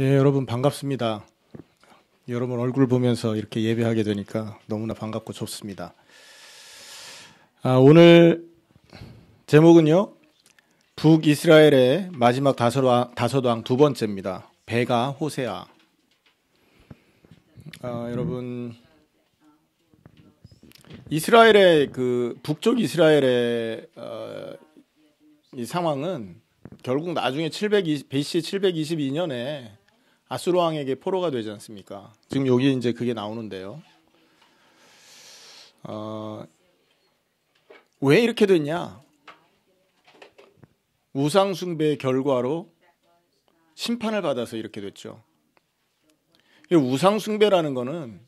예, 여러분 반갑습니다. 여러분 얼굴 보면서 이렇게 예배하게 되니까 너무나 반갑고 좋습니다. 오늘 제목은요, 북이스라엘의 마지막 다섯 왕 두 번째입니다. 베가 호세아. 여러분, 이스라엘의 북쪽 이스라엘의 이 상황은 결국 나중에 BC 722년에 아수르 왕에게 포로가 되지 않습니까? 지금 여기 이제 그게 나오는데요. 왜 이렇게 됐냐? 우상 숭배의 결과로 심판을 받아서 이렇게 됐죠. 우상 숭배라는 거는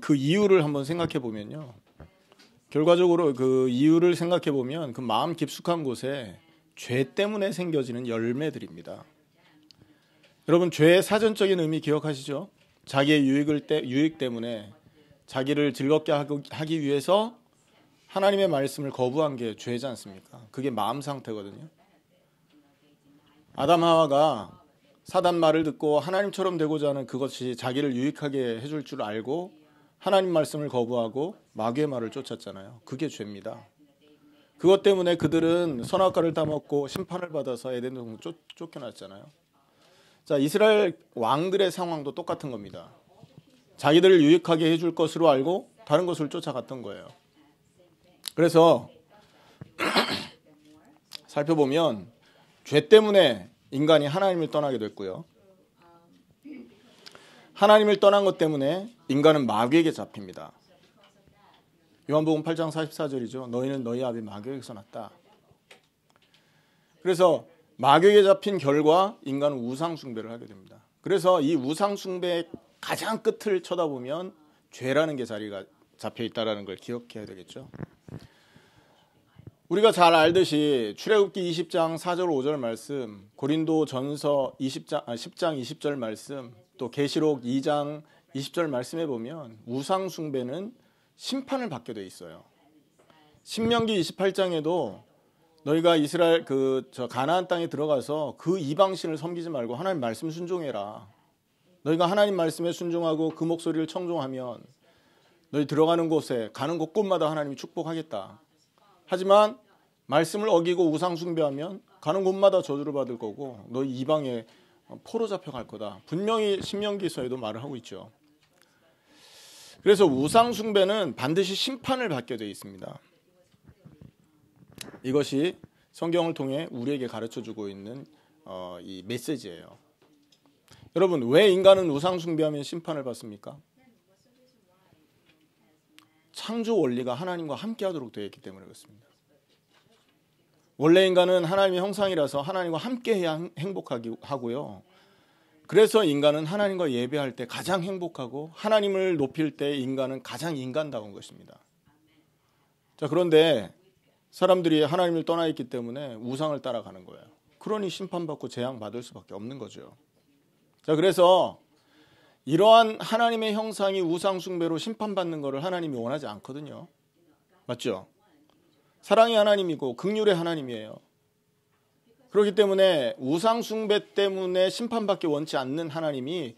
그 이유를 한번 생각해 보면요. 결과적으로 그 이유를 생각해 보면 그 마음 깊숙한 곳에 죄 때문에 생겨지는 열매들입니다. 여러분, 죄의 사전적인 의미 기억하시죠? 자기의 유익 때문에 자기를 즐겁게 하기 위해서 하나님의 말씀을 거부한 게 죄지 않습니까? 그게 마음 상태거든요. 아담 하와가 사단 말을 듣고 하나님처럼 되고자 하는 그것이 자기를 유익하게 해줄 줄 알고 하나님 말씀을 거부하고 마귀의 말을 쫓았잖아요. 그게 죄입니다. 그것 때문에 그들은 선악과를 따먹고 심판을 받아서 에덴 동산 쫓겨났잖아요. 자, 이스라엘 왕들의 상황도 똑같은 겁니다. 자기들을 유익하게 해줄 것으로 알고 다른 것을 쫓아갔던 거예요. 그래서 살펴보면 죄 때문에 인간이 하나님을 떠나게 됐고요. 하나님을 떠난 것 때문에 인간은 마귀에게 잡힙니다. 요한복음 8장 44절이죠. 너희는 너희 아비 마귀에게서 났다. 그래서 마귀에게 잡힌 결과 인간은 우상 숭배를 하게 됩니다. 그래서 이 우상 숭배의 가장 끝을 쳐다보면 죄라는 게 자리가 잡혀 있다는 걸 기억해야 되겠죠. 우리가 잘 알듯이 출애굽기 20장 4절 5절 말씀, 고린도전서 10장 20절 말씀, 또 계시록 2장 20절 말씀에 보면 우상 숭배는 심판을 받게 돼 있어요. 신명기 28장에도 너희가 이스라엘 가나안 땅에 들어가서 그 이방신을 섬기지 말고 하나님 말씀 순종해라. 너희가 하나님 말씀에 순종하고 그 목소리를 청종하면 너희 들어가는 곳에 가는 곳곳마다 하나님이 축복하겠다. 하지만 말씀을 어기고 우상 숭배하면 가는 곳마다 저주를 받을 거고 너희 이방에 포로 잡혀갈 거다. 분명히 신명기서에도 말을 하고 있죠. 그래서 우상 숭배는 반드시 심판을 받게 되어 있습니다. 이것이 성경을 통해 우리에게 가르쳐주고 있는 이 메시지예요. 여러분, 왜 인간은 우상 숭배하면 심판을 받습니까? 창조 원리가 하나님과 함께하도록 되어 있기 때문에 그렇습니다. 원래 인간은 하나님의 형상이라서 하나님과 함께해야 행복하고요. 그래서 인간은 하나님과 예배할 때 가장 행복하고 하나님을 높일 때 인간은 가장 인간다운 것입니다. 자, 그런데 사람들이 하나님을 떠나 있기 때문에 우상을 따라가는 거예요. 그러니 심판받고 재앙받을 수밖에 없는 거죠. 자, 그래서 이러한 하나님의 형상이 우상 숭배로 심판받는 것을 하나님이 원하지 않거든요. 맞죠? 사랑의 하나님이고 긍휼의 하나님이에요. 그렇기 때문에 우상 숭배 때문에 심판받기 원치 않는 하나님이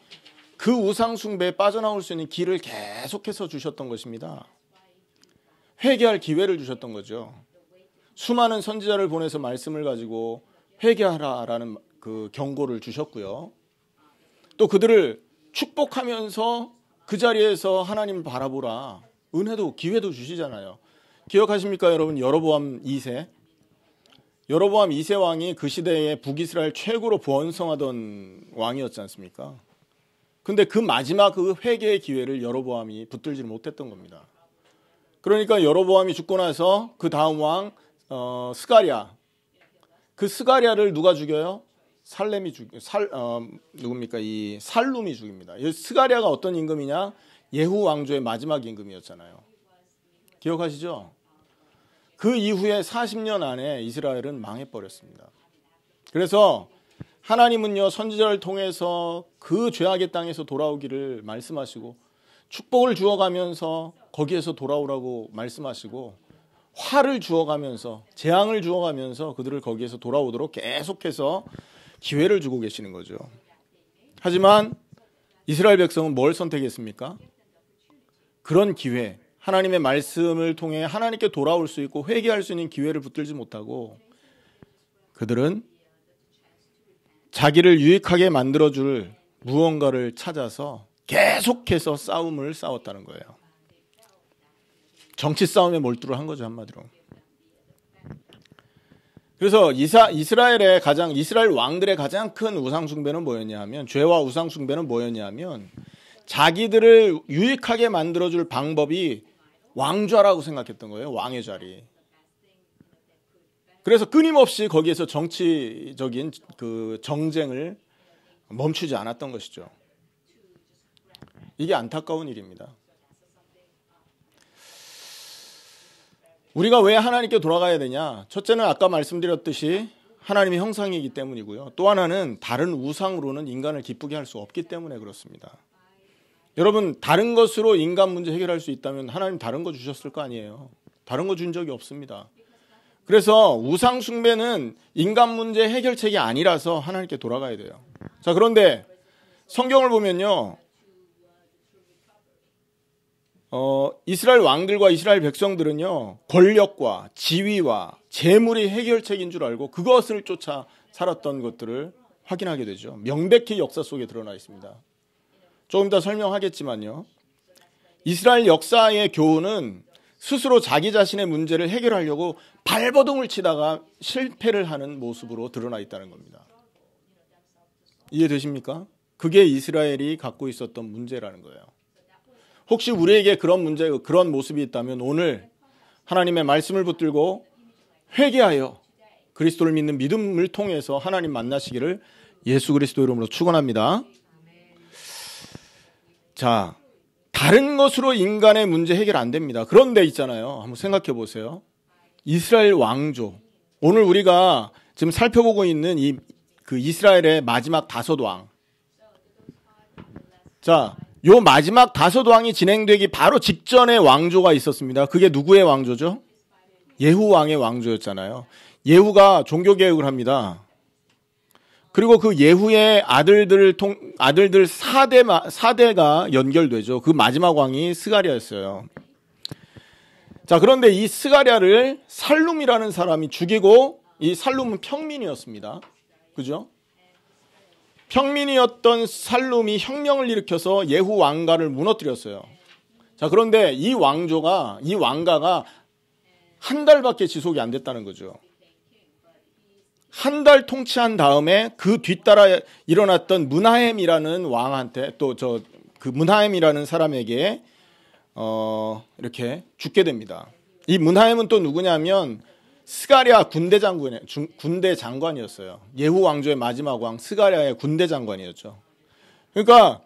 그 우상 숭배에 빠져나올 수 있는 길을 계속해서 주셨던 것입니다. 회개할 기회를 주셨던 거죠. 수많은 선지자를 보내서 말씀을 가지고 회개하라라는 그 경고를 주셨고요. 또 그들을 축복하면서 그 자리에서 하나님을 바라보라. 은혜도 기회도 주시잖아요. 기억하십니까, 여러분? 여로보암 2세. 여로보암 2세 왕이 그 시대에 북이스라엘 최고로 번성하던 왕이었지 않습니까? 근데 그 마지막 그 회개의 기회를 여로보암이 붙들지 못했던 겁니다. 그러니까 여로보암이 죽고 나서 그 다음 왕 스가랴, 그 스가랴를 누가 죽여요? 누굽니까? 이 살룸이 죽입니다. 이 스가랴가 어떤 임금이냐? 예후 왕조의 마지막 임금이었잖아요. 기억하시죠? 그 이후에 40년 안에 이스라엘은 망해버렸습니다. 그래서 하나님은요, 선지자를 통해서 그 죄악의 땅에서 돌아오기를 말씀하시고 축복을 주어가면서 거기에서 돌아오라고 말씀하시고 화를 주어가면서 재앙을 주어가면서 그들을 거기에서 돌아오도록 계속해서 기회를 주고 계시는 거죠. 하지만 이스라엘 백성은 뭘 선택했습니까? 그런 기회, 하나님의 말씀을 통해 하나님께 돌아올 수 있고 회개할 수 있는 기회를 붙들지 못하고 그들은 자기를 유익하게 만들어줄 무언가를 찾아서 계속해서 싸움을 싸웠다는 거예요. 정치 싸움에 몰두를 한 거죠, 한마디로. 그래서 이스라엘 왕들의 가장 큰 우상 숭배는 뭐였냐 하면, 죄와 우상 숭배는 뭐였냐 하면 자기들을 유익하게 만들어줄 방법이 왕좌라고 생각했던 거예요. 왕의 자리. 그래서 끊임없이 거기에서 정치적인 그 정쟁을 멈추지 않았던 것이죠. 이게 안타까운 일입니다. 우리가 왜 하나님께 돌아가야 되냐? 첫째는 아까 말씀드렸듯이 하나님의 형상이기 때문이고요. 또 하나는 다른 우상으로는 인간을 기쁘게 할 수 없기 때문에 그렇습니다. 여러분, 다른 것으로 인간 문제 해결할 수 있다면 하나님 다른 거 주셨을 거 아니에요. 다른 거 준 적이 없습니다. 그래서 우상 숭배는 인간 문제 해결책이 아니라서 하나님께 돌아가야 돼요. 자, 그런데 성경을 보면요, 이스라엘 왕들과 이스라엘 백성들은요, 권력과 지위와 재물이 해결책인 줄 알고 그것을 쫓아 살았던 것들을 확인하게 되죠. 명백히 역사 속에 드러나 있습니다. 조금 더 설명하겠지만요, 이스라엘 역사의 교훈은 스스로 자기 자신의 문제를 해결하려고 발버둥을 치다가 실패를 하는 모습으로 드러나 있다는 겁니다. 이해되십니까? 그게 이스라엘이 갖고 있었던 문제라는 거예요. 혹시 우리에게 그런 문제, 그런 모습이 있다면 오늘 하나님의 말씀을 붙들고 회개하여 그리스도를 믿는 믿음을 통해서 하나님 만나시기를 예수 그리스도 이름으로 축원합니다. 자, 다른 것으로 인간의 문제 해결 안 됩니다. 그런데 있잖아요. 한번 생각해 보세요. 이스라엘 왕조. 오늘 우리가 지금 살펴보고 있는 그 이스라엘의 마지막 5왕. 자, 요 마지막 5왕이 진행되기 바로 직전에 왕조가 있었습니다. 그게 누구의 왕조죠? 예후 왕의 왕조였잖아요. 예후가 종교개혁을 합니다. 그리고 그 예후의 아들들 4대가 연결되죠. 그 마지막 왕이 스가랴였어요. 자, 그런데 이 스가랴를 살룸이라는 사람이 죽이고, 이 살룸은 평민이었습니다. 그죠? 평민이었던 살룸이 혁명을 일으켜서 예후 왕가를 무너뜨렸어요. 자, 그런데 이 왕가가 한 달밖에 지속이 안 됐다는 거죠. 한 달 통치한 다음에 그 뒤따라 일어났던 므나헴이라는 왕한테, 또 그 므나헴이라는 사람에게 이렇게 죽게 됩니다. 이 므나헴은 또 누구냐면 스가랴 군대 장관이었어요. 예후 왕조의 마지막 왕 스가랴의 군대 장관이었죠. 그러니까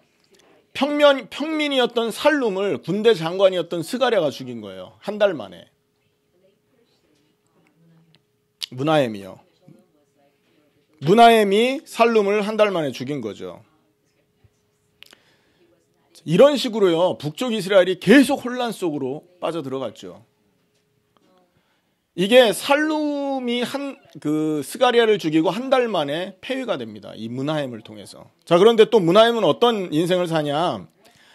평민이었던 살룸을 군대 장관이었던 스가랴가 죽인 거예요. 한 달 만에. 므나헴이 살룸을 한 달 만에 죽인 거죠. 이런 식으로요, 북쪽 이스라엘이 계속 혼란 속으로 빠져들어갔죠. 이게 살룸이 그 스가랴를 죽이고 한 달 만에 폐위가 됩니다. 이 므나헴을 통해서. 자, 그런데 또 므나헴은 어떤 인생을 사냐?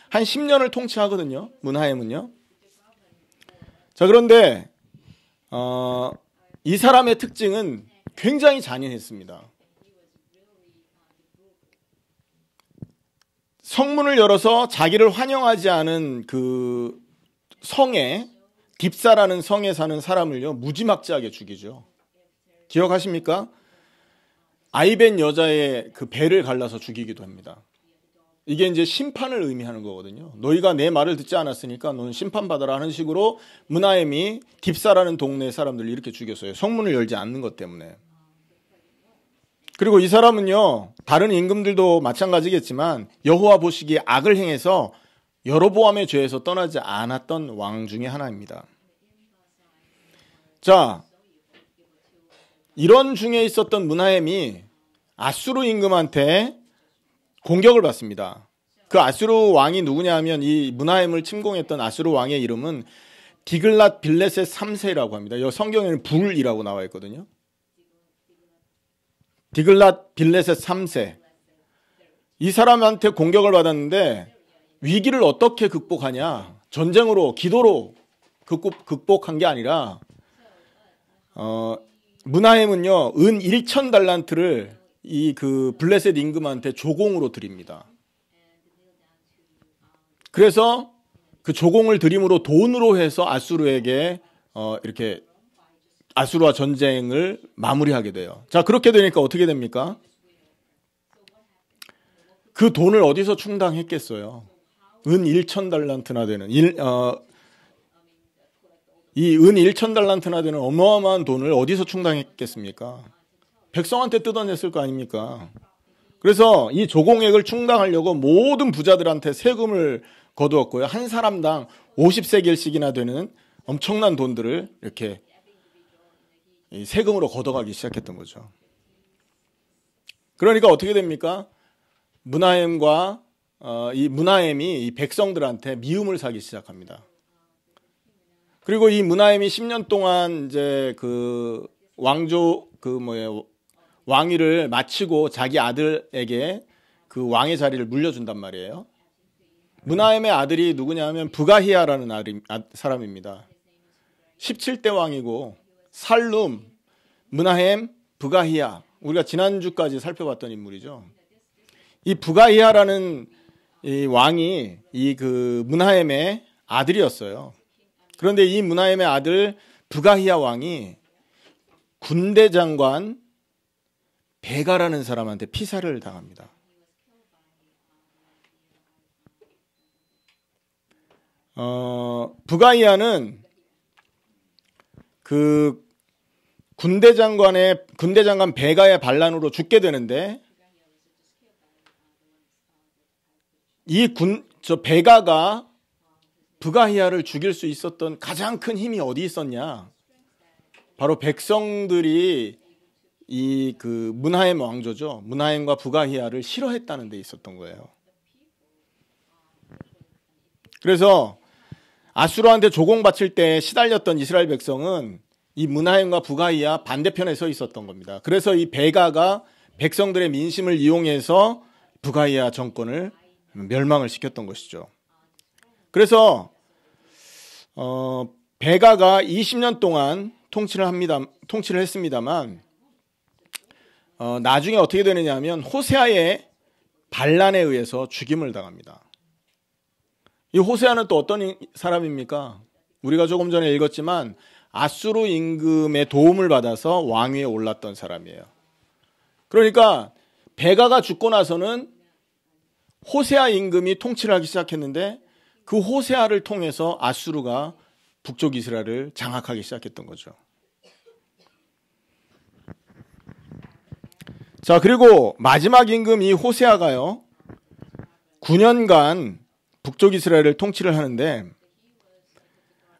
한 10년을 통치하거든요. 므나헴은요. 자, 그런데 이 사람의 특징은 굉장히 잔인했습니다. 성문을 열어서 자기를 환영하지 않은 그 성에, 딥사라는 성에 사는 사람을요, 무지막지하게 죽이죠. 기억하십니까? 아이벤 여자의 그 배를 갈라서 죽이기도 합니다. 이게 이제 심판을 의미하는 거거든요. 너희가 내 말을 듣지 않았으니까 너는 심판받아라 하는 식으로 므나헴이 딥사라는 동네 사람들을 이렇게 죽였어요. 성문을 열지 않는 것 때문에. 그리고 이 사람은요, 다른 임금들도 마찬가지겠지만 여호와 보시기에 악을 행해서 여로보암의 죄에서 떠나지 않았던 왕 중에 하나입니다. 자, 이런 중에 있었던 므나헴이 아수르 임금한테 공격을 받습니다. 그 아수르 왕이 누구냐 하면 이 므나헴을 침공했던 아수르 왕의 이름은 디글랏 빌레셋 3세라고 합니다. 이 성경에는 불이라고 나와 있거든요. 디글랏 빌레셋 3세. 이 사람한테 공격을 받았는데 위기를 어떻게 극복하냐? 전쟁으로, 기도로 극복한 게 아니라 므나헴은요, 은 1,000달란트를 이 그 블레셋 임금한테 조공으로 드립니다. 그래서 그 조공을 드림으로 돈으로 해서 아수르에게 이렇게 아수르와 전쟁을 마무리하게 돼요. 자, 그렇게 되니까 어떻게 됩니까? 그 돈을 어디서 충당했겠어요? 은 1,000달란트나 되는 이 은 1,000달란트나 되는 어마어마한 돈을 어디서 충당했겠습니까? 백성한테 뜯어냈을 거 아닙니까? 그래서 이 조공액을 충당하려고 모든 부자들한테 세금을 거두었고요. 한 사람당 50세겔씩이나 되는 엄청난 돈들을 이렇게 세금으로 걷어가기 시작했던 거죠. 그러니까 어떻게 됩니까? 므나헴과 이 므나헴이 이 백성들한테 미움을 사기 시작합니다. 그리고 이 므나헴이 10년 동안 이제 그 왕위를 마치고 자기 아들에게 그 왕의 자리를 물려준단 말이에요. 므나헴의 아들이 누구냐 하면 부가히야라는 사람입니다. 17대 왕이고 살룸, 므나헴, 부가히야. 우리가 지난주까지 살펴봤던 인물이죠. 이 부가히야라는 이 왕이 이 그 므나헴의 아들이었어요. 그런데 이 므나헴의 아들 부가히야 왕이 군대 장관 베가라는 사람한테 피살을 당합니다. 부가히야는 그 군대 장관 베가의 반란으로 죽게 되는데 저 베가가 부가히야를 죽일 수 있었던 가장 큰 힘이 어디 있었냐? 바로 백성들이 이 그 므나헴 왕조죠. 므나헴과 부가히야를 싫어했다는 데 있었던 거예요. 그래서 아수르한테 조공 바칠 때 시달렸던 이스라엘 백성은 이 므나헴과 부가히야 반대편에 서 있었던 겁니다. 그래서 이 베가가 백성들의 민심을 이용해서 부가히야 정권을 멸망을 시켰던 것이죠. 그래서 베가가 20년 동안 통치를 했습니다만 나중에 어떻게 되느냐 하면 호세아의 반란에 의해서 죽임을 당합니다. 이 호세아는 또 어떤 사람입니까? 우리가 조금 전에 읽었지만 아수르 임금의 도움을 받아서 왕위에 올랐던 사람이에요. 그러니까 베가가 죽고 나서는 호세아 임금이 통치를 하기 시작했는데 그 호세아를 통해서 아수르가 북쪽 이스라엘을 장악하기 시작했던 거죠. 자, 그리고 마지막 임금 이 호세아가요 9년간 북쪽 이스라엘을 통치를 하는데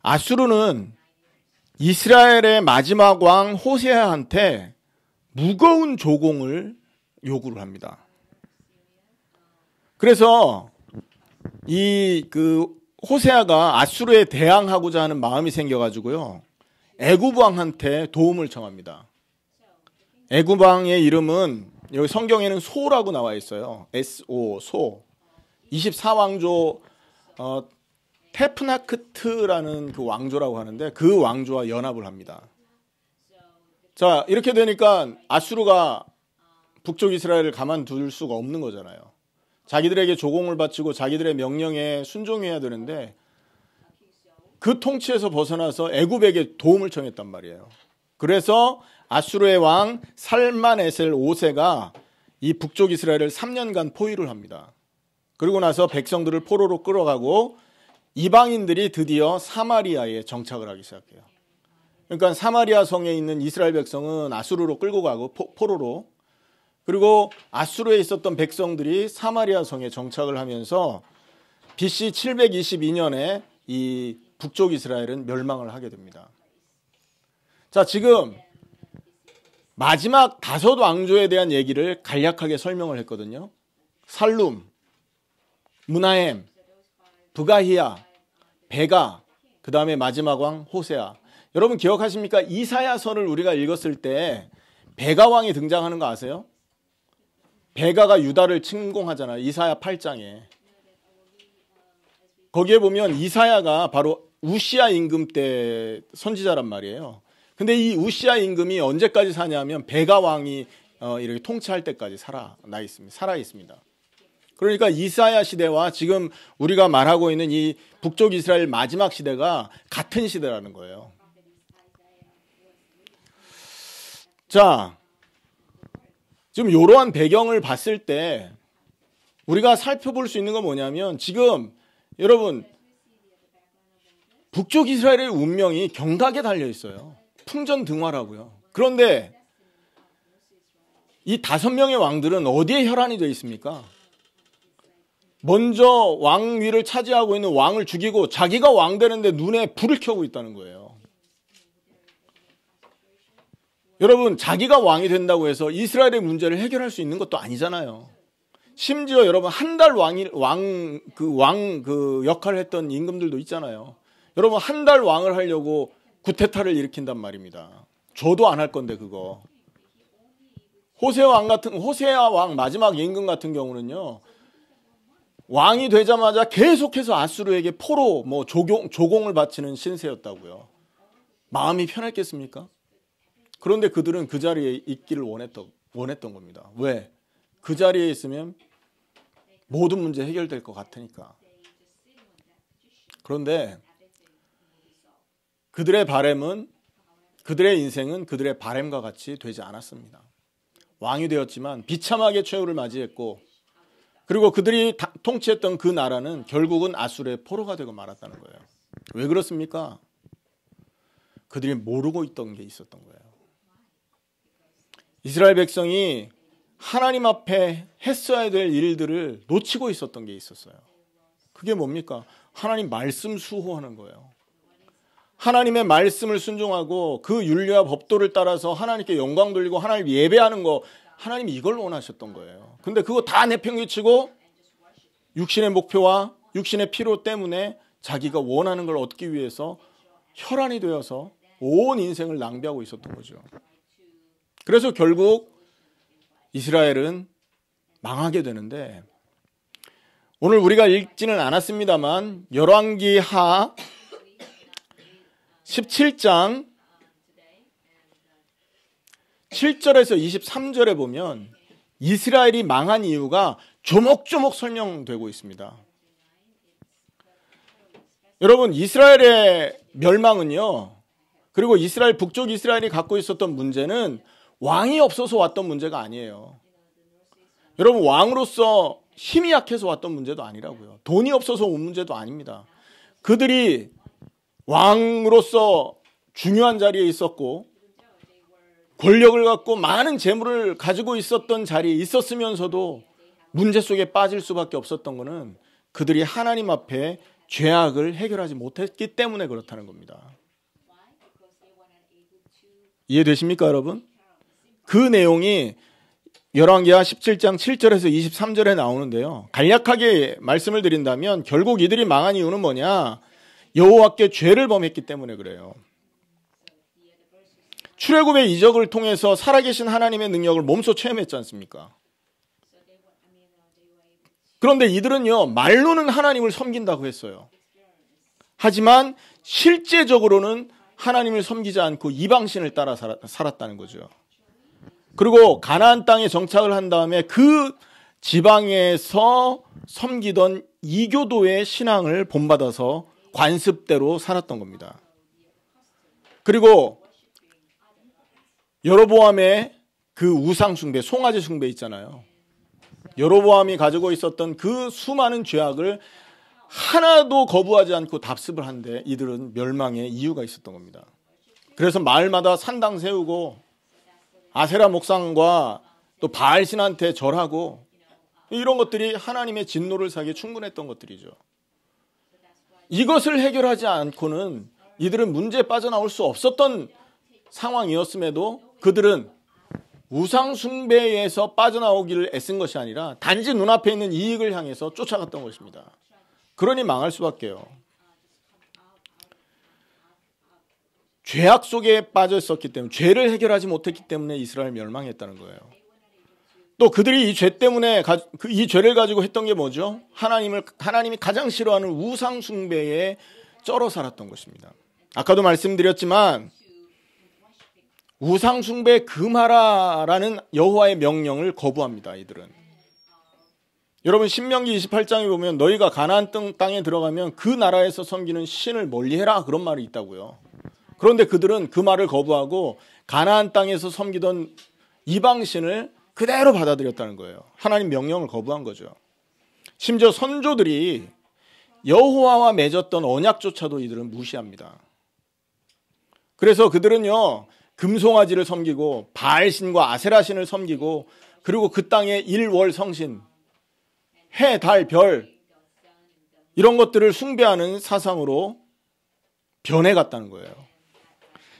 아수르는 이스라엘의 마지막 왕 호세아한테 무거운 조공을 요구를 합니다. 그래서 이 그 호세아가 아수르에 대항하고자 하는 마음이 생겨가지고요 애굽 왕한테 도움을 청합니다. 애굽 왕의 이름은 여기 성경에는 소라고 나와 있어요. S-O, 소. 24왕조 테프나크트라는 그 왕조라고 하는데 그 왕조와 연합을 합니다. 자, 이렇게 되니까 아수르가 북쪽 이스라엘을 가만둘 수가 없는 거잖아요. 자기들에게 조공을 바치고 자기들의 명령에 순종해야 되는데 그 통치에서 벗어나서 애굽에게 도움을 청했단 말이에요. 그래서 아수르의 왕 살만에셀 5세가 이 북쪽 이스라엘을 3년간 포위를 합니다. 그리고 나서 백성들을 포로로 끌어가고 이방인들이 드디어 사마리아에 정착을 하기 시작해요. 그러니까 사마리아 성에 있는 이스라엘 백성은 아수르로 끌고 가고 포로로, 그리고 아수르에 있었던 백성들이 사마리아 성에 정착을 하면서 BC 722년에 이 북쪽 이스라엘은 멸망을 하게 됩니다. 자, 지금 마지막 5 왕조에 대한 얘기를 간략하게 설명을 했거든요. 살룸, 므나헴, 부가히야, 베가, 그 다음에 마지막 왕 호세아. 여러분 기억하십니까? 이사야서를 우리가 읽었을 때 베가 왕이 등장하는 거 아세요? 베가가 유다를 침공하잖아요. 이사야 8장에. 거기에 보면 이사야가 바로 우시야 임금 때 선지자란 말이에요. 근데 이 우시야 임금이 언제까지 사냐면 베가 왕이 이렇게 통치할 때까지 살아 있습니다. 그러니까 이사야 시대와 지금 우리가 말하고 있는 이 북쪽 이스라엘 마지막 시대가 같은 시대라는 거예요. 자, 지금 이러한 배경을 봤을 때 우리가 살펴볼 수 있는 건 뭐냐면 지금 여러분 북쪽 이스라엘의 운명이 경각에 달려 있어요. 풍전등화라고요. 그런데 이 5명의 왕들은 어디에 혈안이 되어 있습니까? 먼저 왕위를 차지하고 있는 왕을 죽이고 자기가 왕 되는데 눈에 불을 켜고 있다는 거예요. 여러분, 자기가 왕이 된다고 해서 이스라엘의 문제를 해결할 수 있는 것도 아니잖아요. 심지어 여러분 한 달 그 역할을 했던 임금들도 있잖아요. 여러분 한 달 왕을 하려고 구테타를 일으킨단 말입니다. 저도 안 할 건데 그거. 호세아 왕 마지막 임금 같은 경우는요. 왕이 되자마자 계속해서 아수르에게 포로 조공을 바치는 신세였다고요. 마음이 편했겠습니까? 그런데 그들은 그 자리에 있기를 원했던 겁니다. 왜? 그 자리에 있으면 모든 문제 해결될 것 같으니까. 그런데 그들의 바램은, 그들의 인생은 그들의 바램과 같이 되지 않았습니다. 왕이 되었지만 비참하게 최후를 맞이했고, 그리고 그들이 통치했던 그 나라는 결국은 아수르의 포로가 되고 말았다는 거예요. 왜 그렇습니까? 그들이 모르고 있던 게 있었던 거예요. 이스라엘 백성이 하나님 앞에 했어야 될 일들을 놓치고 있었던 게 있었어요. 그게 뭡니까? 하나님 말씀 수호하는 거예요. 하나님의 말씀을 순종하고 그 윤리와 법도를 따라서 하나님께 영광 돌리고 하나님 예배하는 거, 하나님이 이걸 원하셨던 거예요. 근데 그거 다 내팽개치고 육신의 목표와 육신의 필요 때문에 자기가 원하는 걸 얻기 위해서 혈안이 되어서 온 인생을 낭비하고 있었던 거죠. 그래서 결국 이스라엘은 망하게 되는데, 오늘 우리가 읽지는 않았습니다만 열왕기하 17장 7절에서 23절에 보면 이스라엘이 망한 이유가 조목조목 설명되고 있습니다. 여러분, 이스라엘의 멸망은요, 그리고 이스라엘 북쪽 이스라엘이 갖고 있었던 문제는 왕이 없어서 왔던 문제가 아니에요. 여러분, 왕으로서 힘이 약해서 왔던 문제도 아니라고요. 돈이 없어서 온 문제도 아닙니다. 그들이 왕으로서 중요한 자리에 있었고 권력을 갖고 많은 재물을 가지고 있었던 자리에 있었으면서도 문제 속에 빠질 수밖에 없었던 것은 그들이 하나님 앞에 죄악을 해결하지 못했기 때문에 그렇다는 겁니다. 이해되십니까, 여러분? 그 내용이 열왕기하 17장 7절에서 23절에 나오는데요. 간략하게 말씀을 드린다면 결국 이들이 망한 이유는 뭐냐? 여호와께 죄를 범했기 때문에 그래요. 출애굽의 이적을 통해서 살아계신 하나님의 능력을 몸소 체험했지 않습니까? 그런데 이들은요, 말로는 하나님을 섬긴다고 했어요. 하지만 실제적으로는 하나님을 섬기지 않고 이방신을 따라 살았다는 거죠. 그리고 가나안 땅에 정착을 한 다음에 그 지방에서 섬기던 이교도의 신앙을 본받아서 관습대로 살았던 겁니다. 그리고 여로보암의 그 우상 숭배, 송아지 숭배 있잖아요. 여로보암이 가지고 있었던 그 수많은 죄악을 하나도 거부하지 않고 답습을 한데 이들은 멸망의 이유가 있었던 겁니다. 그래서 마을마다 산당 세우고 아세라 목상과 또 바알 신한테 절하고 이런 것들이 하나님의 진노를 사기에 충분했던 것들이죠. 이것을 해결하지 않고는 이들은 문제에 빠져나올 수 없었던 상황이었음에도 그들은 우상 숭배에서 빠져나오기를 애쓴 것이 아니라 단지 눈앞에 있는 이익을 향해서 쫓아갔던 것입니다. 그러니 망할 수밖에요. 죄악 속에 빠져 있었기 때문에, 죄를 해결하지 못했기 때문에 이스라엘 멸망했다는 거예요. 또 그들이 이 죄 때문에 이 죄를 가지고 했던 게 뭐죠? 하나님이 가장 싫어하는 우상 숭배에 쩔어 살았던 것입니다. 아까도 말씀드렸지만 우상 숭배 금하라라는 여호와의 명령을 거부합니다. 이들은. 여러분 신명기 28장에 보면 너희가 가나안 땅에 들어가면 그 나라에서 섬기는 신을 멀리해라 그런 말이 있다고요. 그런데 그들은 그 말을 거부하고 가나안 땅에서 섬기던 이방신을 그대로 받아들였다는 거예요. 하나님 명령을 거부한 거죠. 심지어 선조들이 여호와와 맺었던 언약조차도 이들은 무시합니다. 그래서 그들은요 금송아지를 섬기고 바알신과 아세라신을 섬기고 그리고 그 땅의 일월 성신 해, 달, 별 이런 것들을 숭배하는 사상으로 변해갔다는 거예요.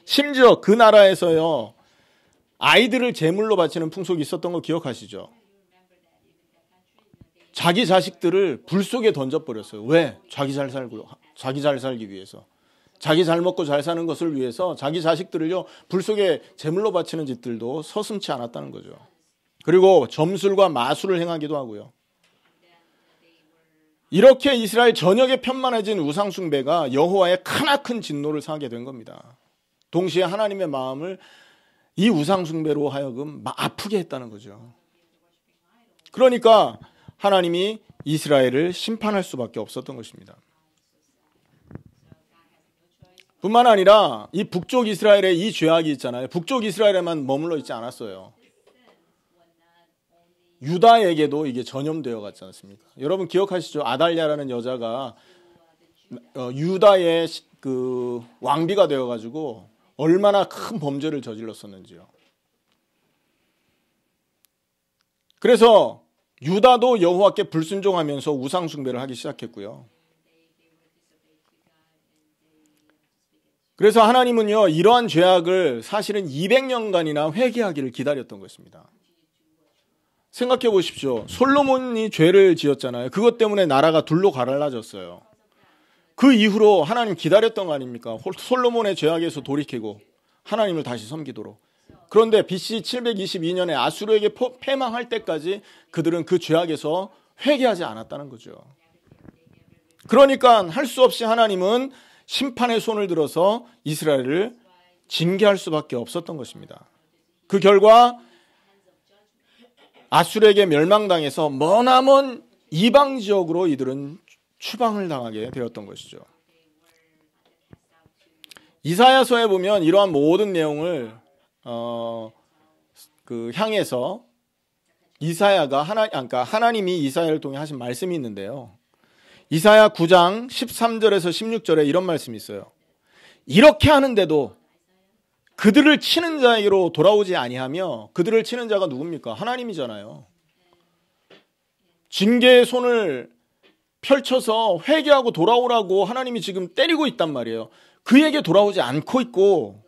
심지어 그 나라에서요 아이들을 제물로 바치는 풍속이 있었던 거 기억하시죠? 자기 자식들을 불 속에 던져버렸어요. 왜? 자기 잘 살기 위해서. 자기 잘 먹고 잘 사는 것을 위해서 자기 자식들을요 불 속에 제물로 바치는 짓들도 서슴지 않았다는 거죠. 그리고 점술과 마술을 행하기도 하고요. 이렇게 이스라엘 전역에 편만해진 우상숭배가 여호와의 크나큰 진노를 사게 된 겁니다. 동시에 하나님의 마음을 이 우상숭배로 하여금 아프게 했다는 거죠. 그러니까 하나님이 이스라엘을 심판할 수밖에 없었던 것입니다. 뿐만 아니라 이 북쪽 이스라엘에 이 죄악이 있잖아요. 북쪽 이스라엘에만 머물러 있지 않았어요. 유다에게도 이게 전염되어 갔지 않습니까? 여러분 기억하시죠? 아달랴라는 여자가 유다의 그 왕비가 되어가지고 얼마나 큰 범죄를 저질렀었는지요. 그래서 유다도 여호와께 불순종하면서 우상 숭배를 하기 시작했고요. 그래서 하나님은요 이러한 죄악을 사실은 200년간이나 회개하기를 기다렸던 것입니다. 생각해 보십시오. 솔로몬이 죄를 지었잖아요. 그것 때문에 나라가 둘로 갈라졌어요. 그 이후로 하나님 기다렸던 거 아닙니까? 솔로몬의 죄악에서 돌이키고 하나님을 다시 섬기도록. 그런데 BC 722년에 아수르에게 패망할 때까지 그들은 그 죄악에서 회개하지 않았다는 거죠. 그러니까 할 수 없이 하나님은 심판의 손을 들어서 이스라엘을 징계할 수밖에 없었던 것입니다. 그 결과 아수르에게 멸망당해서 머나먼 이방 지역으로 이들은 추방을 당하게 되었던 것이죠. 이사야서에 보면 이러한 모든 내용을 향해서 이사야가 하나님이 이사야를 통해 하신 말씀이 있는데요. 이사야 9장 13절에서 16절에 이런 말씀이 있어요. 이렇게 하는데도 그들을 치는 자에게로 돌아오지 아니하며, 그들을 치는 자가 누굽니까? 하나님이잖아요. 징계의 손을 펼쳐서 회개하고 돌아오라고 하나님이 지금 때리고 있단 말이에요. 그에게 돌아오지 않고 있고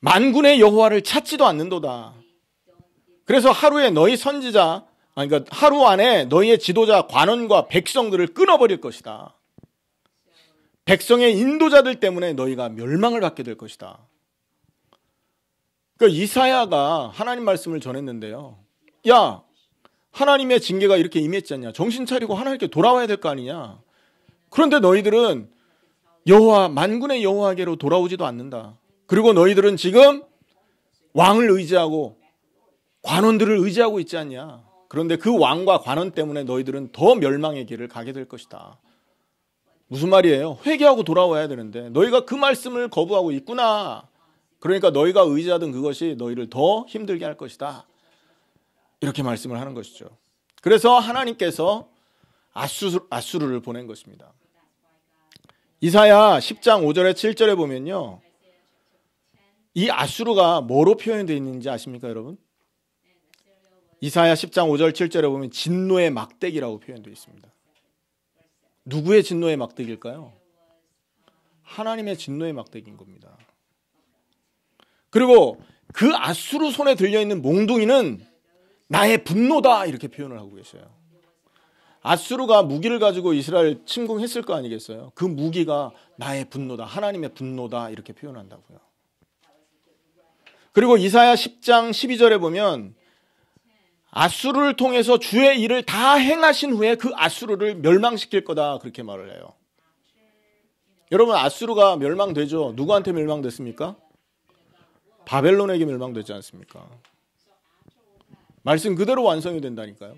만군의 여호와를 찾지도 않는도다. 그래서 하루에 너희 선지자, 그러니까 하루 안에 너희의 지도자 관원과 백성들을 끊어버릴 것이다. 백성의 인도자들 때문에 너희가 멸망을 받게 될 것이다. 그러니까 이사야가 하나님 말씀을 전했는데요. 야, 하나님의 징계가 이렇게 임했지 않냐. 정신 차리고 하나님께 돌아와야 될 거 아니냐. 그런데 너희들은 여호와, 만군의 여호와께로 돌아오지도 않는다. 그리고 너희들은 지금 왕을 의지하고 관원들을 의지하고 있지 않냐. 그런데 그 왕과 관원 때문에 너희들은 더 멸망의 길을 가게 될 것이다. 무슨 말이에요? 회개하고 돌아와야 되는데 너희가 그 말씀을 거부하고 있구나. 그러니까 너희가 의지하던 그것이 너희를 더 힘들게 할 것이다. 이렇게 말씀을 하는 것이죠. 그래서 하나님께서 아수르를 보낸 것입니다. 이사야 10장 5절에 7절에 보면요. 이 아수르가 뭐로 표현되어 있는지 아십니까, 여러분? 이사야 10장 5절 7절에 보면 진노의 막대기라고 표현되어 있습니다. 누구의 진노의 막대기일까요? 하나님의 진노의 막대기인 겁니다. 그리고 그 아수르 손에 들려있는 몽둥이는 나의 분노다, 이렇게 표현을 하고 계셔요. 아수르가 무기를 가지고 이스라엘 침공했을 거 아니겠어요? 그 무기가 나의 분노다, 하나님의 분노다, 이렇게 표현한다고요. 그리고 이사야 10장 12절에 보면 아수르를 통해서 주의 일을 다 행하신 후에 그 아수르를 멸망시킬 거다 그렇게 말을 해요. 여러분 아수르가 멸망되죠. 누구한테 멸망됐습니까? 바벨론에게 멸망되지 않습니까? 말씀 그대로 완성이 된다니까요.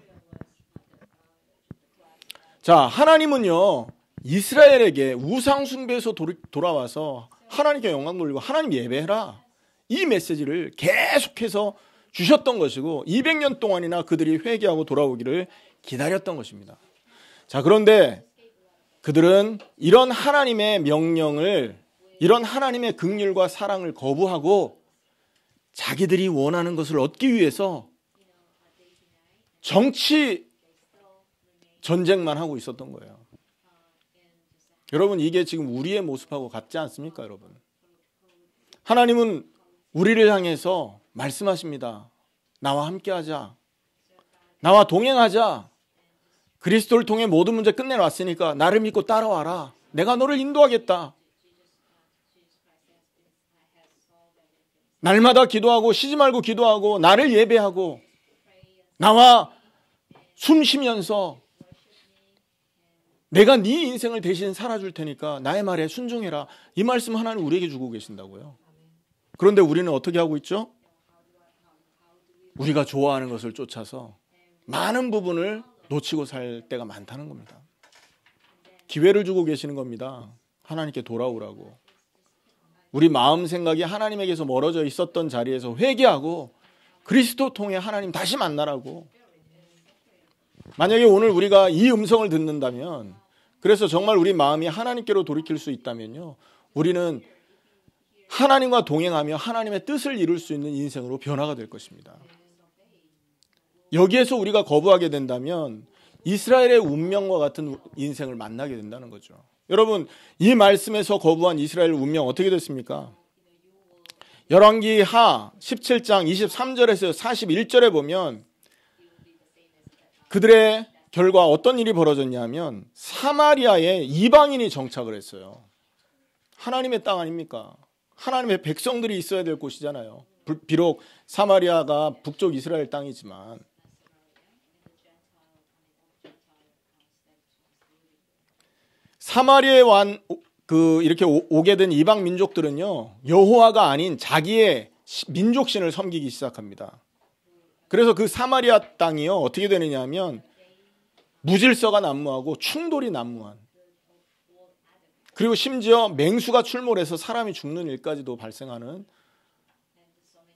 자, 하나님은요 이스라엘에게 우상 숭배에서 돌아와서 하나님께 영광 돌리고 하나님 예배해라 이 메시지를 계속해서 주셨던 것이고 200년 동안이나 그들이 회개하고 돌아오기를 기다렸던 것입니다. 자, 그런데 그들은 이런 하나님의 명령을, 이런 하나님의 긍휼과 사랑을 거부하고 자기들이 원하는 것을 얻기 위해서 정치 전쟁만 하고 있었던 거예요. 여러분, 이게 지금 우리의 모습하고 같지 않습니까, 여러분? 하나님은 우리를 향해서 말씀하십니다. 나와 함께하자. 나와 동행하자. 그리스도를 통해 모든 문제 끝내놨으니까 나를 믿고 따라와라. 내가 너를 인도하겠다. 날마다 기도하고 쉬지 말고 기도하고 나를 예배하고 나와 숨 쉬면서 내가 네 인생을 대신 살아줄 테니까 나의 말에 순종해라. 이 말씀 하나님 우리에게 주고 계신다고요. 그런데 우리는 어떻게 하고 있죠? 우리가 좋아하는 것을 쫓아서 많은 부분을 놓치고 살 때가 많다는 겁니다. 기회를 주고 계시는 겁니다. 하나님께 돌아오라고. 우리 마음 생각이 하나님에게서 멀어져 있었던 자리에서 회개하고 그리스도 통해 하나님 다시 만나라고. 만약에 오늘 우리가 이 음성을 듣는다면, 그래서 정말 우리 마음이 하나님께로 돌이킬 수 있다면요, 우리는 하나님과 동행하며 하나님의 뜻을 이룰 수 있는 인생으로 변화가 될 것입니다. 여기에서 우리가 거부하게 된다면 이스라엘의 운명과 같은 인생을 만나게 된다는 거죠. 여러분, 이 말씀에서 거부한 이스라엘 운명 어떻게 됐습니까? 열왕기하 17장 23절에서 41절에 보면 그들의 결과 어떤 일이 벌어졌냐면 사마리아에 이방인이 정착을 했어요. 하나님의 땅 아닙니까? 하나님의 백성들이 있어야 될 곳이잖아요. 비록 사마리아가 북쪽 이스라엘 땅이지만 사마리아에 이렇게 오게 된 이방 민족들은요, 여호와가 아닌 자기의 민족신을 섬기기 시작합니다. 그래서 그 사마리아 땅이요, 어떻게 되느냐 하면 무질서가 난무하고 충돌이 난무한, 그리고 심지어 맹수가 출몰해서 사람이 죽는 일까지도 발생하는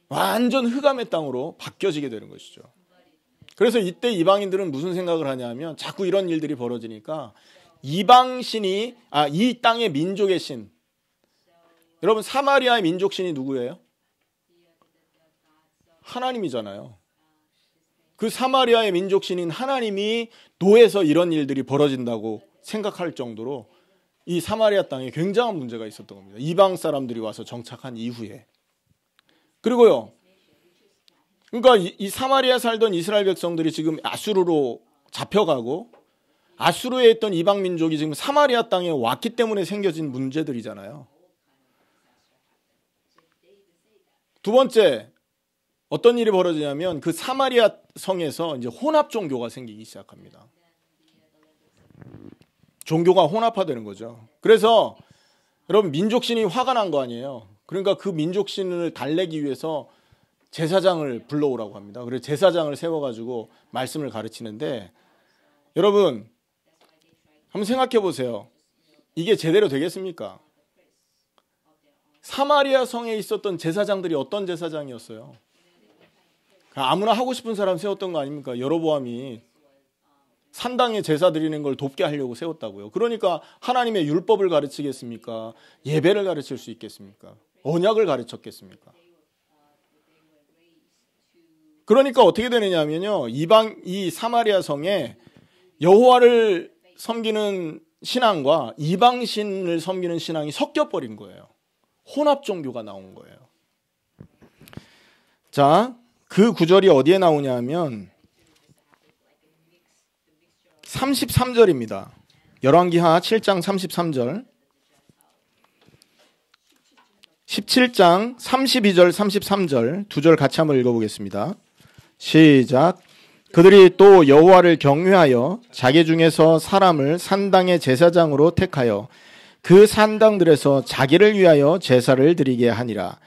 완전 흑암의 땅으로 바뀌어지게 되는 것이죠. 그래서 이때 이방인들은 무슨 생각을 하냐면 자꾸 이런 일들이 벌어지니까 이방신이, 이 땅의 민족의 신, 여러분 사마리아의 민족신이 누구예요? 하나님이잖아요. 그 사마리아의 민족신인 하나님이 노에서 이런 일들이 벌어진다고 생각할 정도로 이 사마리아 땅에 굉장한 문제가 있었던 겁니다. 이방 사람들이 와서 정착한 이후에. 그리고요, 그러니까 이 사마리아 살던 이스라엘 백성들이 지금 아수르로 잡혀가고 아수르에 있던 이방 민족이 지금 사마리아 땅에 왔기 때문에 생겨진 문제들이잖아요. 두 번째, 어떤 일이 벌어지냐면 그 사마리아 성에서 이제 혼합 종교가 생기기 시작합니다. 종교가 혼합화되는 거죠. 그래서 여러분 민족신이 화가 난 거 아니에요. 그러니까 그 민족신을 달래기 위해서 제사장을 불러오라고 합니다. 그래서 제사장을 세워가지고 말씀을 가르치는데, 여러분 한번 생각해 보세요. 이게 제대로 되겠습니까? 사마리아 성에 있었던 제사장들이 어떤 제사장이었어요? 아무나 하고 싶은 사람 세웠던 거 아닙니까? 여로보암이 산당에 제사 드리는 걸 돕게 하려고 세웠다고요. 그러니까 하나님의 율법을 가르치겠습니까? 예배를 가르칠 수 있겠습니까? 언약을 가르쳤겠습니까? 그러니까 어떻게 되느냐면요, 이 사마리아 성에 여호와를 섬기는 신앙과 이방신을 섬기는 신앙이 섞여버린 거예요. 혼합 종교가 나온 거예요. 자, 그 구절이 어디에 나오냐 하면 33절입니다. 열왕기하 7장 33절, 17장 32절 33절 두 절 같이 한번 읽어보겠습니다. 시작. 그들이 또 여호와를 경외하여 자기 중에서 사람을 산당의 제사장으로 택하여 그 산당들에서 자기를 위하여 제사를 드리게 하니라.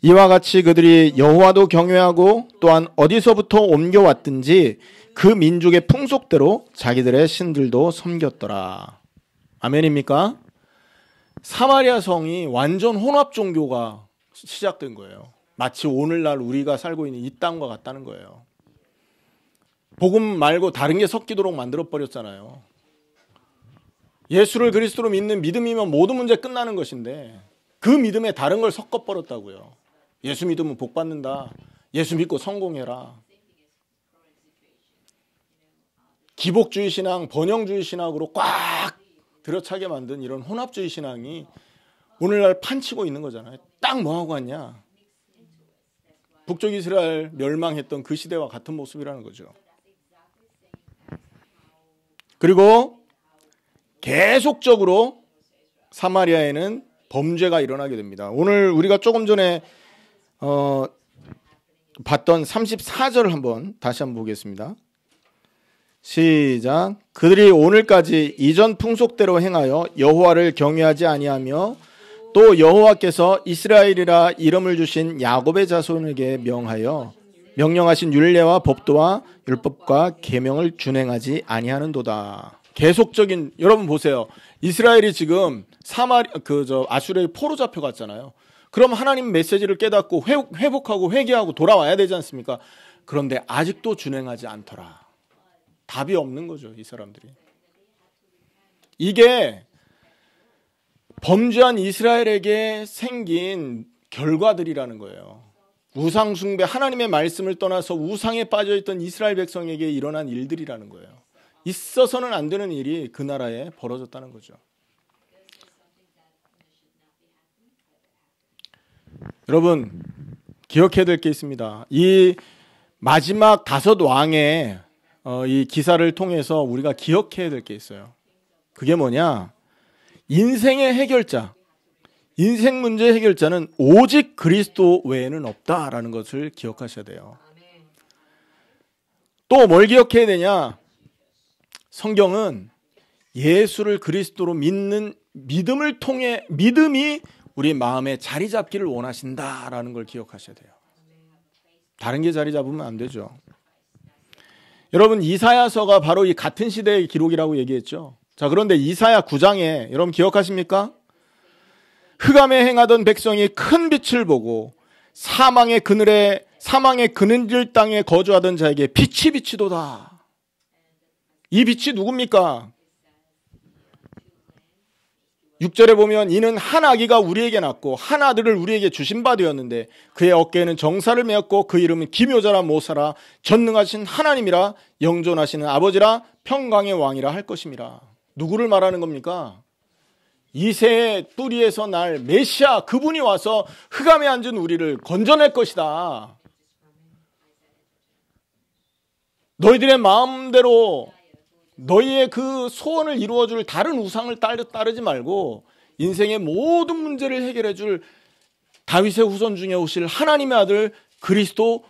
이와 같이 그들이 여호와도 경외하고 또한 어디서부터 옮겨왔든지 그 민족의 풍속대로 자기들의 신들도 섬겼더라. 아멘입니까? 사마리아 성이 완전 혼합 종교가 시작된 거예요. 마치 오늘날 우리가 살고 있는 이 땅과 같다는 거예요. 복음 말고 다른 게 섞이도록 만들어버렸잖아요. 예수를 그리스도로 믿는 믿음이면 모든 문제 끝나는 것인데 그 믿음에 다른 걸 섞어버렸다고요. 예수 믿으면 복 받는다. 예수 믿고 성공해라. 기복주의 신앙, 번영주의 신학으로 꽉 들어차게 만든 이런 혼합주의 신앙이 오늘날 판치고 있는 거잖아요. 딱 뭐하고 왔냐? 북쪽 이스라엘 멸망했던 그 시대와 같은 모습이라는 거죠. 그리고 계속적으로 사마리아에는 범죄가 일어나게 됩니다. 오늘 우리가 조금 전에 봤던 34절을 다시 한번 보겠습니다. 시작. 그들이 오늘까지 이전 풍속대로 행하여 여호와를 경외하지 아니하며 또 여호와께서 이스라엘이라 이름을 주신 야곱의 자손에게 명령하신 율례와 법도와 율법과 계명을 준행하지 아니하는도다. 계속적인, 여러분 보세요. 이스라엘이 지금 아수르의 포로 잡혀갔잖아요. 그럼 하나님 메시지를 깨닫고 회복하고 회개하고 돌아와야 되지 않습니까? 그런데 아직도 준행하지 않더라. 답이 없는 거죠, 이 사람들이. 이게 범죄한 이스라엘에게 생긴 결과들이라는 거예요. 우상 숭배, 하나님의 말씀을 떠나서 우상에 빠져있던 이스라엘 백성에게 일어난 일들이라는 거예요. 있어서는 안 되는 일이 그 나라에 벌어졌다는 거죠. 여러분, 기억해야 될 게 있습니다. 이 마지막 5 왕의 이 기사를 통해서 우리가 기억해야 될 게 있어요. 그게 뭐냐? 인생의 해결자, 인생 문제 해결자는 오직 그리스도 외에는 없다라는 것을 기억하셔야 돼요. 또 뭘 기억해야 되냐? 성경은 예수를 그리스도로 믿는 믿음을 통해 믿음이 우리 마음에 자리 잡기를 원하신다라는 걸 기억하셔야 돼요. 다른 게 자리 잡으면 안 되죠. 여러분, 이사야서가 바로 이 같은 시대의 기록이라고 얘기했죠. 자, 그런데 이사야 9장에 여러분 기억하십니까? 흑암에 행하던 백성이 큰 빛을 보고 사망의 그늘질 땅에 거주하던 자에게 빛이 비치도다. 이 빛이 누굽니까? 6절에 보면 이는 한 아기가 우리에게 낳고 한 아들을 우리에게 주신 바 되었는데 그의 어깨에는 정사를 메었고 그 이름은 기묘자라 모사라 전능하신 하나님이라 영존하시는 아버지라 평강의 왕이라 할 것임이라. 누구를 말하는 겁니까? 이새의 뿌리에서 날 메시아, 그분이 와서 흑암에 앉은 우리를 건져낼 것이다. 너희들의 마음대로 너희의 그 소원을 이루어줄 다른 우상을 따르지 말고 인생의 모든 문제를 해결해줄 다윗의 후손 중에 오실 하나님의 아들 그리스도,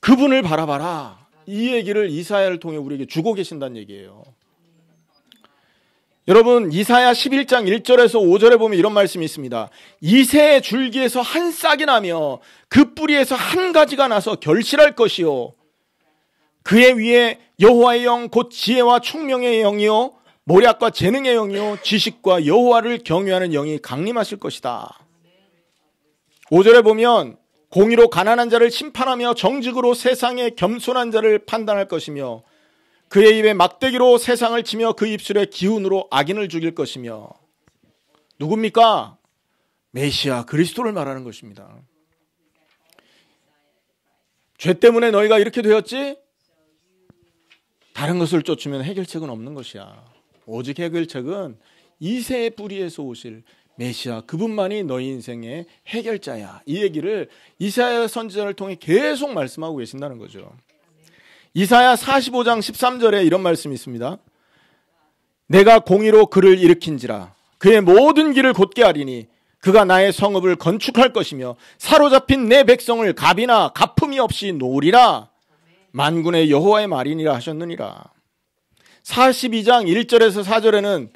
그분을 바라봐라. 이 얘기를 이사야를 통해 우리에게 주고 계신다는 얘기예요. 여러분, 이사야 11장 1절에서 5절에 보면 이런 말씀이 있습니다. 이새의 줄기에서 한 싹이 나며 그 뿌리에서 한 가지가 나서 결실할 것이요 그의 위에 여호와의 영 곧 지혜와 총명의 영이요 모략과 재능의 영이요 지식과 여호와를 경외하는 영이 강림하실 것이다. 5절에 보면 공의로 가난한 자를 심판하며 정직으로 세상의 겸손한 자를 판단할 것이며 그의 입에 막대기로 세상을 치며 그 입술의 기운으로 악인을 죽일 것이며. 누굽니까? 메시아 그리스도를 말하는 것입니다. 죄 때문에 너희가 이렇게 되었지? 다른 것을 쫓으면 해결책은 없는 것이야. 오직 해결책은 이새의 뿌리에서 오실 메시아, 그분만이 너희 인생의 해결자야. 이 얘기를 이사야 선지자를 통해 계속 말씀하고 계신다는 거죠. 이사야 45장 13절에 이런 말씀이 있습니다. 내가 공의로 그를 일으킨지라 그의 모든 길을 곧게 하리니 그가 나의 성읍을 건축할 것이며 사로잡힌 내 백성을 갑이나 가품이 없이 놓으리라. 만군의 여호와의 말이니라 하셨느니라. 42장 1절에서 4절에는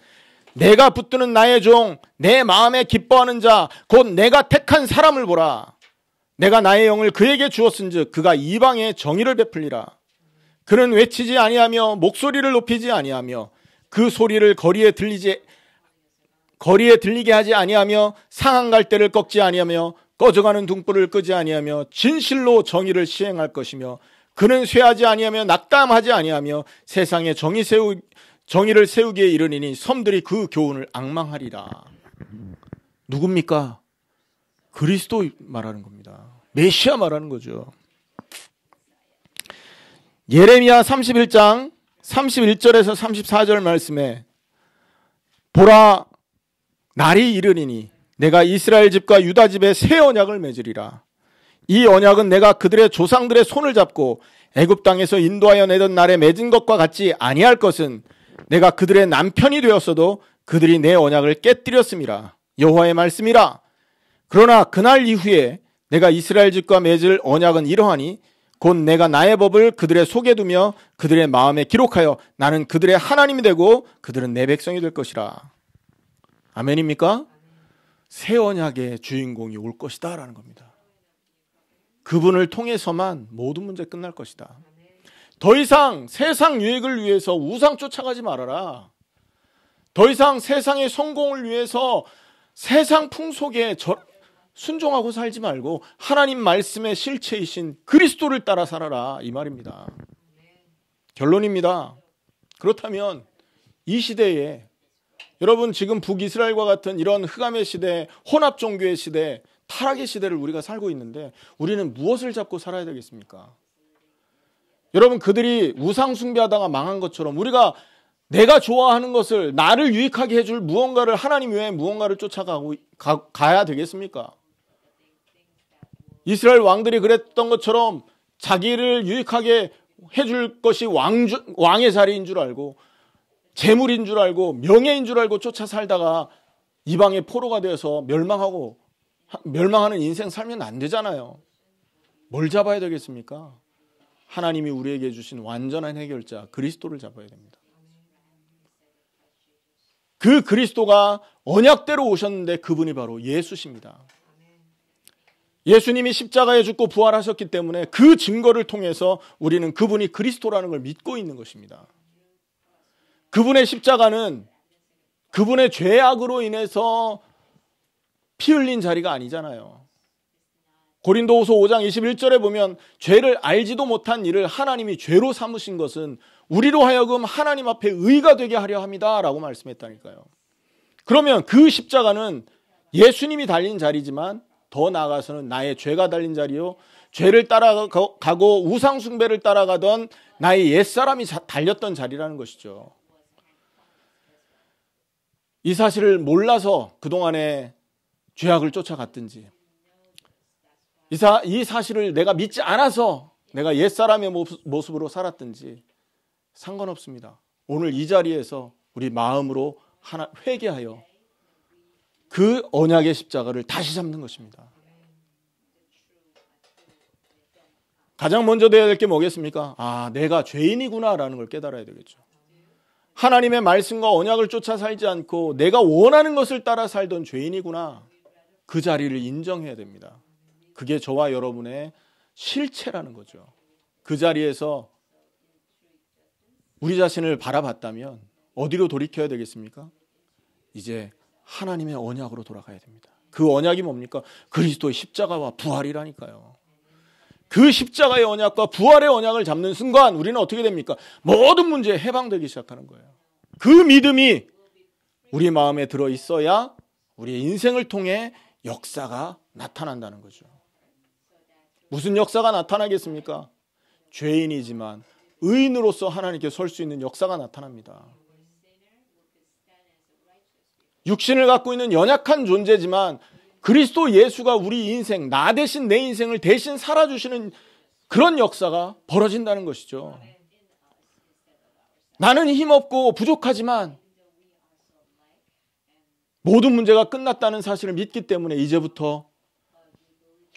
내가 붙드는 나의 종, 내 마음에 기뻐하는 자, 곧 내가 택한 사람을 보라. 내가 나의 영을 그에게 주었은즉 그가 이방에 정의를 베풀리라. 그는 외치지 아니하며 목소리를 높이지 아니하며 그 소리를 거리에 들리게 하지 아니하며 상한 갈대를 꺾지 아니하며 꺼져가는 등불을 끄지 아니하며 진실로 정의를 시행할 것이며 그는 쇠하지 아니하며 낙담하지 아니하며 세상에 정의를 세우기에 이르니니 섬들이 그 교훈을 앙망하리라. 누굽니까? 그리스도 말하는 겁니다. 메시아 말하는 거죠. 예레미야 31장 31절에서 34절 말씀에 보라 날이 이르리니 내가 이스라엘 집과 유다 집에 새 언약을 맺으리라. 이 언약은 내가 그들의 조상들의 손을 잡고 애굽 땅에서 인도하여 내던 날에 맺은 것과 같지 아니할 것은 내가 그들의 남편이 되었어도 그들이 내 언약을 깨뜨렸음이라. 여호와의 말씀이라. 그러나 그날 이후에 내가 이스라엘 집과 맺을 언약은 이러하니 곧 내가 나의 법을 그들의 속에 두며 그들의 마음에 기록하여 나는 그들의 하나님이 되고 그들은 내 백성이 될 것이라. 아멘입니까? 새 언약의 주인공이 올 것이다 라는 겁니다. 그분을 통해서만 모든 문제 끝날 것이다. 더 이상 세상 유익을 위해서 우상 쫓아가지 말아라. 더 이상 세상의 성공을 위해서 세상 풍속에 순종하고 살지 말고 하나님 말씀의 실체이신 그리스도를 따라 살아라 이 말입니다. 결론입니다. 그렇다면 이 시대에 여러분 지금 북이스라엘과 같은 이런 흑암의 시대, 혼합 종교의 시대, 타락의 시대를 우리가 살고 있는데 우리는 무엇을 잡고 살아야 되겠습니까? 여러분 그들이 우상 숭배하다가 망한 것처럼 우리가 내가 좋아하는 것을 나를 유익하게 해줄 무언가를 하나님 외에 무언가를 쫓아가야 되겠습니까? 이스라엘 왕들이 그랬던 것처럼 자기를 유익하게 해줄 것이 왕의 자리인 줄 알고 재물인 줄 알고 명예인 줄 알고 쫓아 살다가 이방의 포로가 되어서 멸망하는 인생 살면 안 되잖아요. 뭘 잡아야 되겠습니까? 하나님이 우리에게 주신 완전한 해결자 그리스도를 잡아야 됩니다. 그 그리스도가 언약대로 오셨는데 그분이 바로 예수십니다. 예수님이 십자가에 죽고 부활하셨기 때문에 그 증거를 통해서 우리는 그분이 그리스도라는 걸 믿고 있는 것입니다. 그분의 십자가는 그분의 죄악으로 인해서 피 흘린 자리가 아니잖아요. 고린도후서 5장 21절에 보면 죄를 알지도 못한 이를 하나님이 죄로 삼으신 것은 우리로 하여금 하나님 앞에 의가 되게 하려 합니다 라고 말씀했다니까요. 그러면 그 십자가는 예수님이 달린 자리지만 더 나아가서는 나의 죄가 달린 자리요, 죄를 따라가고 우상 숭배를 따라가던 나의 옛사람이 달렸던 자리라는 것이죠. 이 사실을 몰라서 그동안에 죄악을 쫓아갔든지 이 사실을 내가 믿지 않아서 내가 옛사람의 모습으로 살았든지 상관없습니다. 오늘 이 자리에서 우리 마음으로 회개하여 그 언약의 십자가를 다시 잡는 것입니다. 가장 먼저 되어야 될 게 뭐겠습니까? 내가 죄인이구나 라는 걸 깨달아야 되겠죠. 하나님의 말씀과 언약을 쫓아 살지 않고 내가 원하는 것을 따라 살던 죄인이구나. 그 자리를 인정해야 됩니다. 그게 저와 여러분의 실체라는 거죠. 그 자리에서 우리 자신을 바라봤다면 어디로 돌이켜야 되겠습니까? 이제 하나님의 언약으로 돌아가야 됩니다. 그 언약이 뭡니까? 그리스도의 십자가와 부활이라니까요. 그 십자가의 언약과 부활의 언약을 잡는 순간 우리는 어떻게 됩니까? 모든 문제에 해방되기 시작하는 거예요. 그 믿음이 우리 마음에 들어있어야 우리의 인생을 통해 역사가 나타난다는 거죠. 무슨 역사가 나타나겠습니까? 죄인이지만 의인으로서 하나님께 설 수 있는 역사가 나타납니다. 육신을 갖고 있는 연약한 존재지만 그리스도 예수가 우리 인생, 나 대신 내 인생을 대신 살아주시는 그런 역사가 벌어진다는 것이죠. 나는 힘없고 부족하지만 모든 문제가 끝났다는 사실을 믿기 때문에 이제부터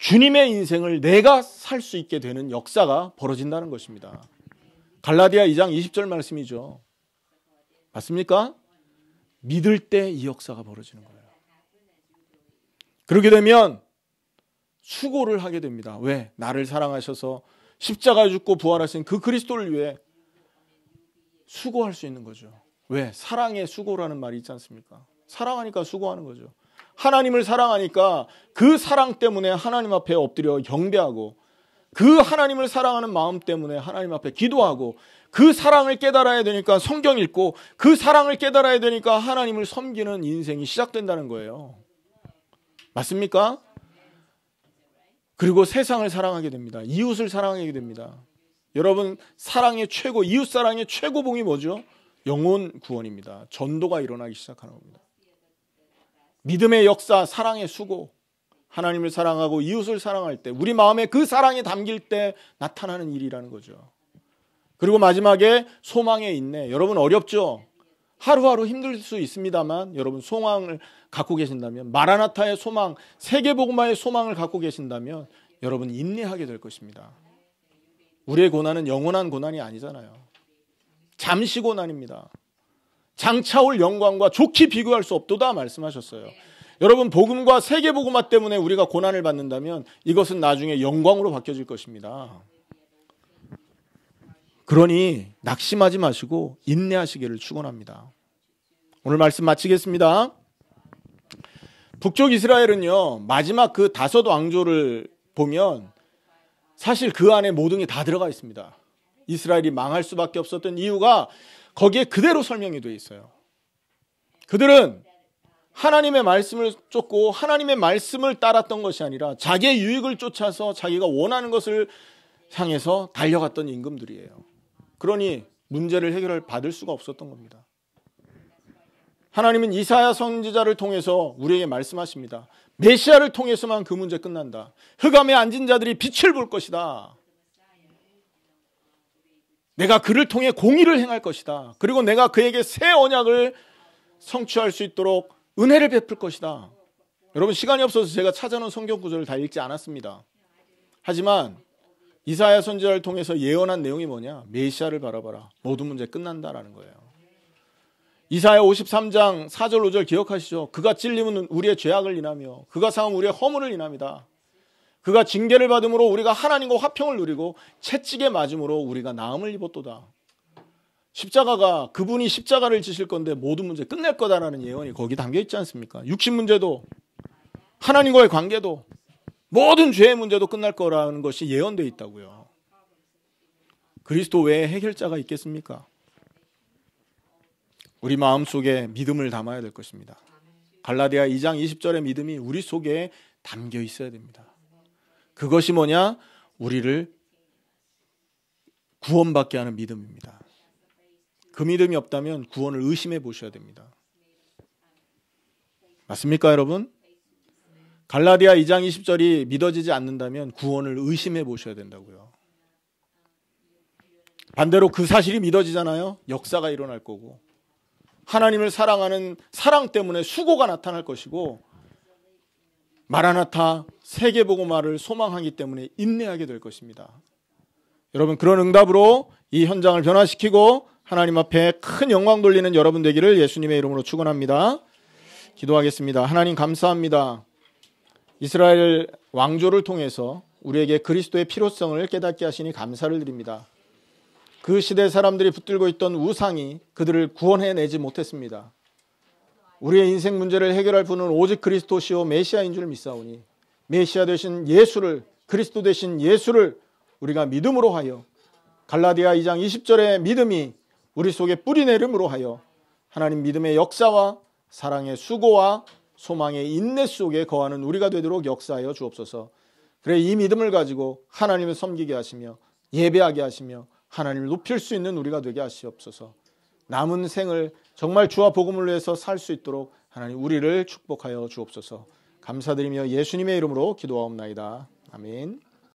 주님의 인생을 내가 살 수 있게 되는 역사가 벌어진다는 것입니다. 갈라디아 2장 20절 말씀이죠. 맞습니까? 믿을 때 이 역사가 벌어지는 거예요. 그렇게 되면 수고를 하게 됩니다. 왜? 나를 사랑하셔서 십자가에 죽고 부활하신 그 그리스도를 위해 수고할 수 있는 거죠. 왜? 사랑의 수고라는 말이 있지 않습니까? 사랑하니까 수고하는 거죠. 하나님을 사랑하니까 그 사랑 때문에 하나님 앞에 엎드려 경배하고, 그 하나님을 사랑하는 마음 때문에 하나님 앞에 기도하고, 그 사랑을 깨달아야 되니까 성경 읽고, 그 사랑을 깨달아야 되니까 하나님을 섬기는 인생이 시작된다는 거예요. 맞습니까? 그리고 세상을 사랑하게 됩니다. 이웃을 사랑하게 됩니다. 여러분, 사랑의 최고, 이웃 사랑의 최고봉이 뭐죠? 영혼 구원입니다. 전도가 일어나기 시작하는 겁니다. 믿음의 역사, 사랑의 수고, 하나님을 사랑하고 이웃을 사랑할 때, 우리 마음에 그 사랑이 담길 때 나타나는 일이라는 거죠. 그리고 마지막에 소망의 인내. 여러분 어렵죠? 하루하루 힘들 수 있습니다만 여러분 소망을 갖고 계신다면, 마라나타의 소망, 세계복음화의 소망을 갖고 계신다면 여러분 인내하게 될 것입니다. 우리의 고난은 영원한 고난이 아니잖아요. 잠시 고난입니다. 장차 올 영광과 좋게 비교할 수 없도다 말씀하셨어요. 여러분, 복음과 세계복음화 때문에 우리가 고난을 받는다면 이것은 나중에 영광으로 바뀌어질 것입니다. 그러니 낙심하지 마시고 인내하시기를 축원합니다. 오늘 말씀 마치겠습니다. 북쪽 이스라엘은요, 마지막 그 다섯 왕조를 보면 사실 그 안에 모든 게 다 들어가 있습니다. 이스라엘이 망할 수밖에 없었던 이유가 거기에 그대로 설명이 되어 있어요. 그들은 하나님의 말씀을 쫓고 하나님의 말씀을 따랐던 것이 아니라 자기의 유익을 쫓아서 자기가 원하는 것을 향해서 달려갔던 임금들이에요. 그러니 문제를 받을 수가 없었던 겁니다. 하나님은 이사야 선지자를 통해서 우리에게 말씀하십니다. 메시아를 통해서만 그 문제 끝난다. 흑암에 앉은 자들이 빛을 볼 것이다. 내가 그를 통해 공의를 행할 것이다. 그리고 내가 그에게 새 언약을 성취할 수 있도록 은혜를 베풀 것이다. 여러분, 시간이 없어서 제가 찾아놓은 성경 구절을 다 읽지 않았습니다. 하지만 이사야 선지자를 통해서 예언한 내용이 뭐냐? 메시아를 바라봐라. 모든 문제 끝난다라는 거예요. 이사야 53장 4절 5절 기억하시죠? 그가 찔림은 우리의 죄악을 인하며 그가 상함은 우리의 허물을 인함이다. 그가 징계를 받음으로 우리가 하나님과 화평을 누리고 채찍에 맞음으로 우리가 나음을 입었도다. 십자가가, 그분이 십자가를 지실 건데 모든 문제 끝낼 거다라는 예언이 거기 담겨 있지 않습니까? 육신 문제도 하나님과의 관계도 모든 죄의 문제도 끝날 거라는 것이 예언되어 있다고요. 그리스도 외에 해결자가 있겠습니까? 우리 마음속에 믿음을 담아야 될 것입니다. 갈라디아 2장 20절의 믿음이 우리 속에 담겨 있어야 됩니다. 그것이 뭐냐? 우리를 구원받게 하는 믿음입니다. 그 믿음이 없다면 구원을 의심해 보셔야 됩니다. 맞습니까, 여러분? 갈라디아 2장 20절이 믿어지지 않는다면 구원을 의심해 보셔야 된다고요. 반대로 그 사실이 믿어지잖아요. 역사가 일어날 거고, 하나님을 사랑하는 사랑 때문에 수고가 나타날 것이고, 마라나타 세계복음화를 소망하기 때문에 인내하게 될 것입니다. 여러분, 그런 응답으로 이 현장을 변화시키고 하나님 앞에 큰 영광 돌리는 여러분 되기를 예수님의 이름으로 축원합니다. 기도하겠습니다. 하나님 감사합니다. 이스라엘 왕조를 통해서 우리에게 그리스도의 필요성을 깨닫게 하시니 감사를 드립니다. 그 시대 사람들이 붙들고 있던 우상이 그들을 구원해내지 못했습니다. 우리의 인생 문제를 해결할 분은 오직 그리스도시요 메시아인 줄 믿사오니 메시아 되신 예수를, 그리스도 되신 예수를 우리가 믿음으로 하여 갈라디아 2장 20절의 믿음이 우리 속에 뿌리 내림으로 하여 하나님 믿음의 역사와 사랑의 수고와 소망의 인내 속에 거하는 우리가 되도록 역사하여 주옵소서. 그래, 이 믿음을 가지고 하나님을 섬기게 하시며 예배하게 하시며 하나님을 높일 수 있는 우리가 되게 하시옵소서. 남은 생을 정말 주와 복음을 위해서 살 수 있도록 하나님 우리를 축복하여 주옵소서. 감사드리며 예수님의 이름으로 기도하옵나이다. 아멘.